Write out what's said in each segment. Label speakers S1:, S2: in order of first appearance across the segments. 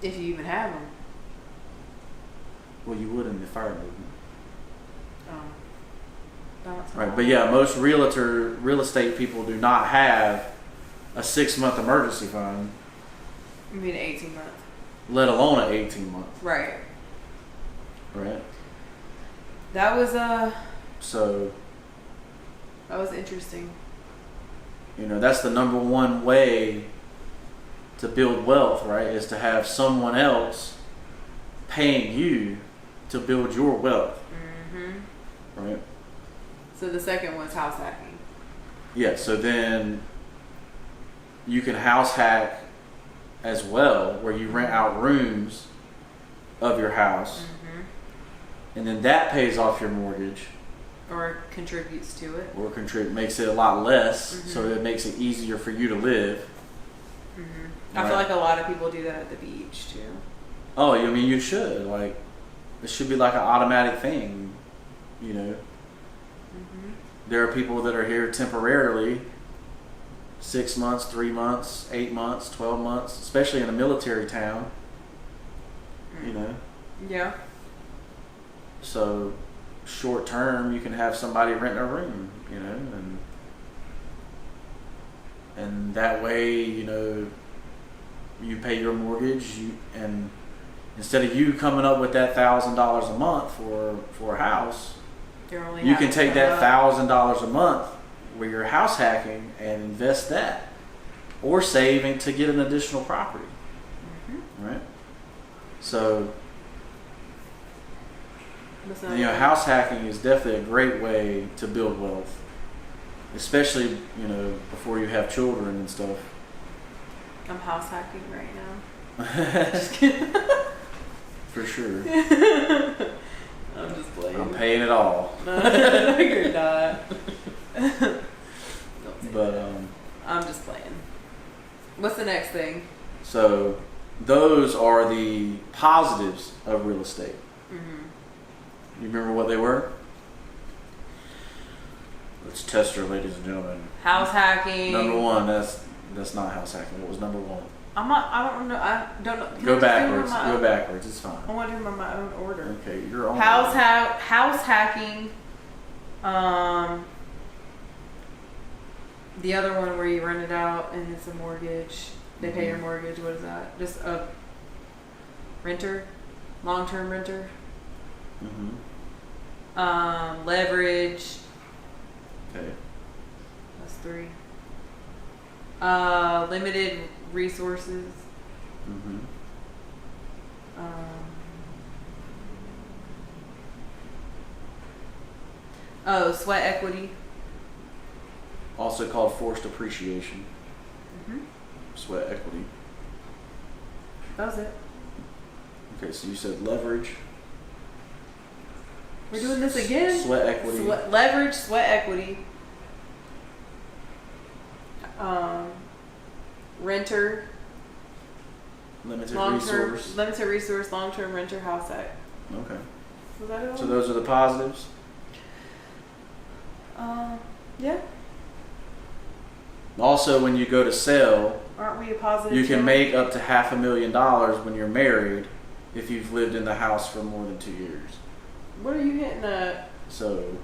S1: If you even have them.
S2: Well, you would in the fire movement. Right, but yeah, most real estate people do not have a 6-month emergency fund.
S1: You mean 18 month?
S2: Let alone an 18-month.
S1: Right.
S2: Right.
S1: That was
S2: So.
S1: That was interesting.
S2: You know, that's the number one way to build wealth, right? Is to have someone else paying you to build your wealth. Mm-hmm. Right.
S1: So the second one's house hacking.
S2: Yeah, so then you can house hack as well, where you rent out rooms of your house, and then that pays off your mortgage.
S1: Or contributes to it.
S2: Or makes it a lot less, so it makes it easier for you to live.
S1: I feel like a lot of people do that at the beach too.
S2: Oh, I mean, you should. Like, it should be like an automatic thing, you know. There are people that are here temporarily, 6 months, 3 months, 8 months, 12 months, especially in a military town, you know. Yeah. So, short term, you can have somebody rent a room, you know, and that way, you know, you pay your mortgage, and instead of you coming up with that $1,000 a month for a house, you can take that $1,000 a month where you're house hacking and invest that, or saving to get an additional property. Right? So, you know, house hacking is definitely a great way to build wealth, especially, you know, before you have children and stuff.
S1: I'm house hacking right now. Just kidding.
S2: For sure.
S1: I'm just playing.
S2: I'm paying it all.
S1: No, you're not.
S2: But
S1: I'm just playing. What's the next thing?
S2: So those are the positives of real estate. You remember what they were? Let's test her, ladies and gentlemen.
S1: House hacking.
S2: Number one. That's not house hacking. What was number one?
S1: I don't know. I don't know.
S2: Go backwards. Go backwards. It's fine.
S1: I want to do them in my own order.
S2: Okay, your own.
S1: House hacking. The other one where you rent it out and it's a mortgage. They pay your mortgage. What is that? Just a renter, long-term renter. Leverage.
S2: Okay.
S1: That's 3. Limited resources. Sweat equity.
S2: Also called forced appreciation. Sweat equity.
S1: That was it.
S2: Okay, so you said leverage.
S1: We're doing this again?
S2: Sweat equity.
S1: Leverage, sweat equity. Renter.
S2: Limited
S1: resource, long-term renter, house hack.
S2: Okay.
S1: Was that it?
S2: So those are the positives?
S1: Yeah.
S2: Also, when you go to sell,
S1: aren't we a positive?
S2: You can make up to $500,000 when you're married if you've lived in the house for more than 2 years.
S1: What are you hitting at?
S2: So,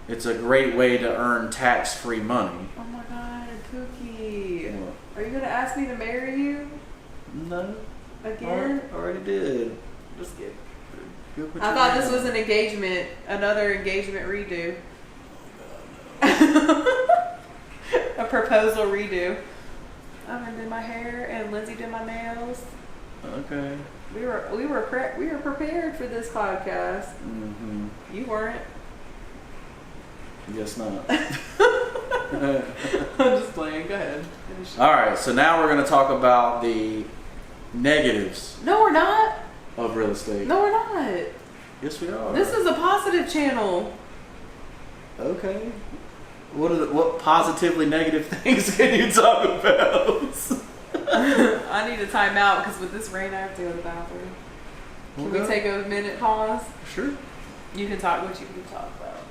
S2: it's a great way to earn tax-free money.
S1: Oh my God, Pookie.
S2: What?
S1: Are you going to ask me to marry you?
S2: No.
S1: Again?
S2: Already did.
S1: Just kidding. I thought this was an engagement, another engagement redo. A proposal redo. I did my hair and Lindsay did my nails.
S2: Okay.
S1: We were prepared for this podcast. You weren't.
S2: Guess not.
S1: I'm just playing. Go ahead.
S2: All right. So now we're going to talk about the negatives.
S1: No, we're not.
S2: Of real estate.
S1: No, we're not.
S2: Yes, we are.
S1: This is a positive channel.
S2: Okay. What positively negative things can you talk about?
S1: I need a timeout because with this rain I have to go to the bathroom. Can we take a minute pause?
S2: Sure.
S1: You can talk what you can talk about.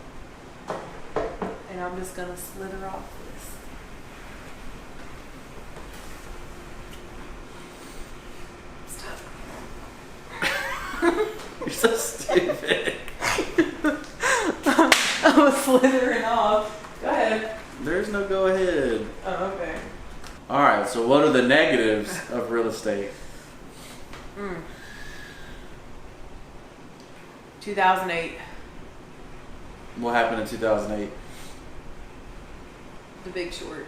S1: And I'm just going to slither off this.
S2: You're so stupid.
S1: I was slithering off. Go ahead.
S2: There's no go ahead.
S1: Oh, okay.
S2: All right. So, what are the negatives of real estate?
S1: 2008.
S2: What happened in 2008?
S1: The Big Short.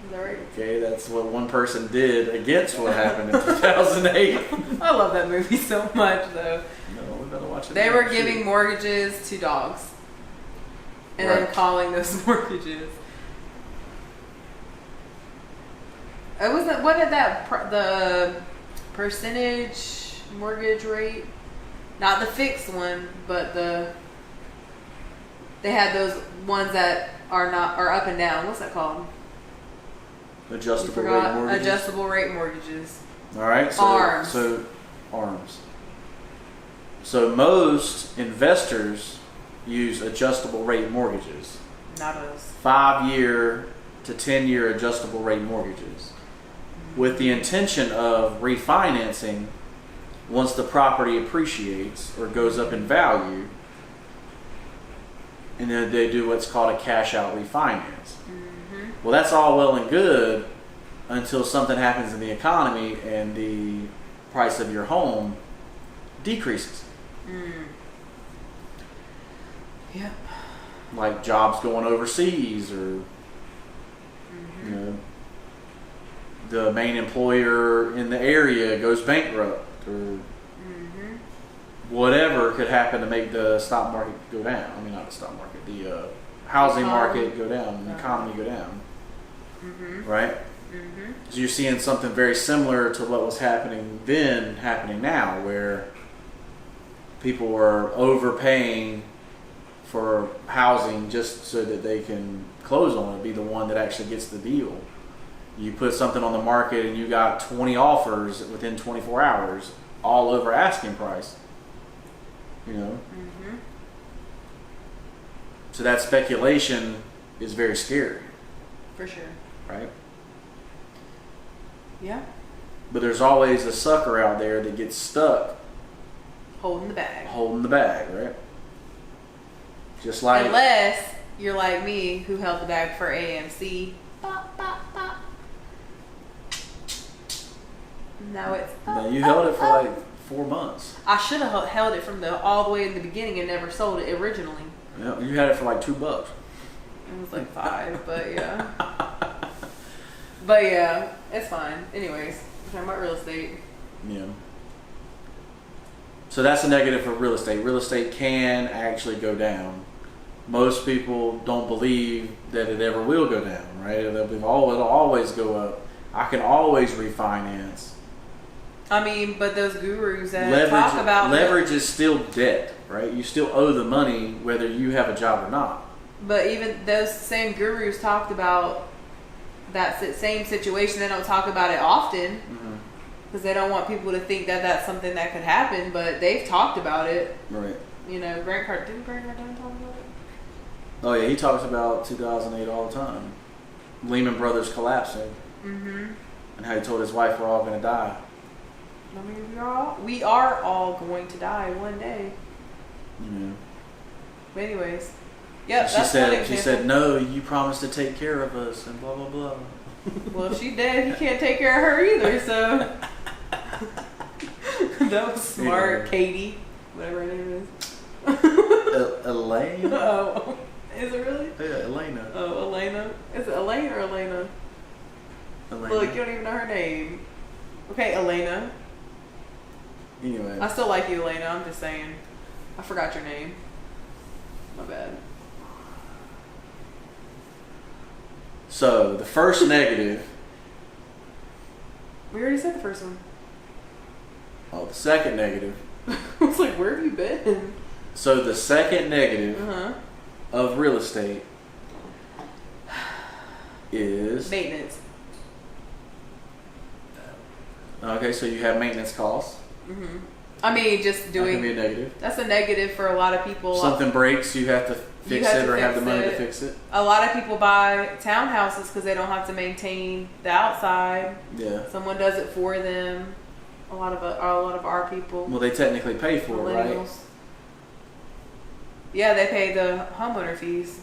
S1: Is that right?
S2: Okay, that's what one person did against what happened in 2008.
S1: I love that movie so much, though.
S2: No, we better watch it.
S1: They were giving mortgages to dogs, and then calling those mortgages. It wasn't. What did the percentage mortgage rate? Not the fixed one, but they had those ones that are up and down. What's that called?
S2: Adjustable rate mortgages.
S1: Adjustable rate mortgages.
S2: All right. So,
S1: ARMs.
S2: ARMs. So most investors use adjustable rate mortgages.
S1: Not us.
S2: 5-year to 10-year adjustable rate mortgages, with the intention of refinancing once the property appreciates or goes up in value, and then they do what's called a cash out refinance. Well, that's all well and good until something happens in the economy and the price of your home decreases.
S1: Yeah.
S2: Like jobs going overseas, or you know, the main employer in the area goes bankrupt, or whatever could happen to make the stock market go down. I mean, not the stock market, the housing market go down, the economy go down. Right? So you're seeing something very similar to what was happening then, happening now, where people are overpaying for housing just so that they can close on it, be the one that actually gets the deal. You put something on the market and you got 20 offers within 24 hours, all over asking price. You know? So that speculation is very scary.
S1: For sure.
S2: Right?
S1: Yeah.
S2: But there's always a sucker out there that gets stuck
S1: Holding the bag.
S2: Right? Just like...
S1: Unless you're like me, who held the bag for AMC. Bop, bop, bop. Now it's...
S2: No, you held it for like 4 months.
S1: I should have held it from all the way in the beginning and never sold it originally.
S2: Yeah, you had it for like $2.
S1: It was like 5, but yeah. But yeah, it's fine. Anyways, we're talking about real estate.
S2: Yeah. So that's a negative for real estate. Real estate can actually go down. Most people don't believe that it ever will go down, right? It'll always go up. I can always refinance.
S1: I mean, but those gurus that talk about
S2: leverage is still debt, right? You still owe the money whether you have a job or not.
S1: But even those same gurus talked about that same situation. They don't talk about it often because they don't want people to think that that's something that could happen. But they've talked about it.
S2: Right.
S1: You know, didn't Grant Cardone talk about it?
S2: Oh yeah, he talks about 2008 all the time. Lehman Brothers collapsing. And how he told his wife we're all going to die.
S1: I mean, we are all going to die one day.
S2: Yeah.
S1: But anyways, yeah.
S2: She said, no, you promised to take care of us, and blah blah blah.
S1: Well, if she dead, he can't take care of her either. So that was smart,
S2: yeah.
S1: Katie, whatever her name is.
S2: Elaine.
S1: Oh, is it really?
S2: Yeah, Elena.
S1: Oh, Elena. Is it Elaine or Elena?
S2: Elena.
S1: Look, you don't even know her name. Okay, Elena.
S2: Anyway.
S1: I still like you, Elena. I'm just saying. I forgot your name. My bad.
S2: So, the first negative.
S1: We already said the first one.
S2: Oh, the second negative.
S1: I was like, where have you been?
S2: So, the second negative of real estate is...
S1: maintenance.
S2: Okay, so you have maintenance costs.
S1: I mean, just doing...
S2: That can be a negative.
S1: That's a negative for a lot of people.
S2: Something breaks, you have to fix it or have the money to fix it.
S1: A lot of people buy townhouses because they don't have to maintain the outside.
S2: Yeah.
S1: Someone does it for them. A lot of our people.
S2: Well, they technically pay for it, right?
S1: Yeah, they pay the homeowner fees.